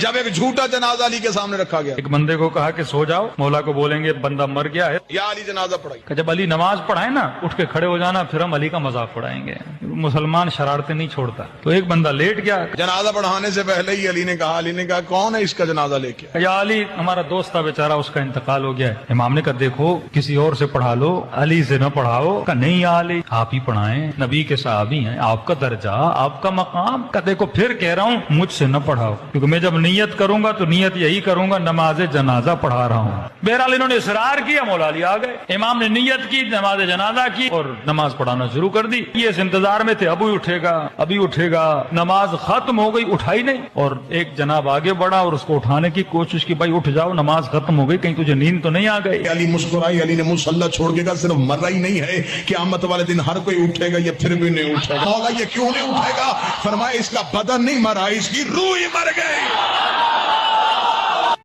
جب ایک جھوٹا جنازہ علی کے سامنے رکھا گیا، ایک بندے کو کہا کہ سو جاؤ، مولا کو بولیں گے بندہ مر گیا ہے، یا علی جنازہ پڑھائی، کہ جب علی نماز پڑھائے نا اٹھ کے کھڑے ہو جانا، پھر ہم علی کا مذاق پڑھائیں گے۔ مسلمان شرارتیں نہیں چھوڑتا، تو ایک بندہ لیٹ گیا، جنازہ پڑھانے سے پہلے ہی علی نے کہا کون ہے اس کا جنازہ لے کے؟ یا علی ہمارا دوست تھا بیچارہ، اس کا انتقال ہو گیا ہے۔ امام نے کہا دیکھو کسی اور سے پڑھا لو، علی سے نہ پڑھاؤ۔ کہا نہیں یا علی آپ ہی پڑھائیں، نبی کے صحابی ہیں، آپ کا درجہ، آپ کا مقام۔ کہا دیکھو پھر کہہ رہا ہوں مجھ سے نہ پڑھاؤ، کیونکہ میں جب نیت کروں گا تو نیت یہی کروں گا نماز جنازہ پڑھا رہا ہوں۔ بہرحال انہوں نے اصرار کیا، مولا علی آ گئے، امام نے نیت کی، نماز جنازہ کی اور نماز پڑھانا شروع کر دی۔ یہ اس انتظار میں تھے ابھی اٹھے گا ابھی اٹھے گا، نماز ختم ہو گئی اٹھائی نہیں، اور ایک جناب آگے بڑھا اور اس کو اٹھانے کی کوشش کی، بھائی اٹھ جاؤ نماز ختم ہو گئی، کہیں تجھے نیند تو نہیں آ گئی؟ علی مسکرائی، علی نے مصلی چھوڑ کے کہا صرف مرا ہی نہیں ہے، قیامت والے دن ہر کوئی اٹھے گا، یہ پھر بھی نہیں اٹھے گا۔ مولا یہ کیوں نہیں اٹھے گا؟ فرمایا اس کا بدن نہیں مرا، اس کی روح ہی مر گئی۔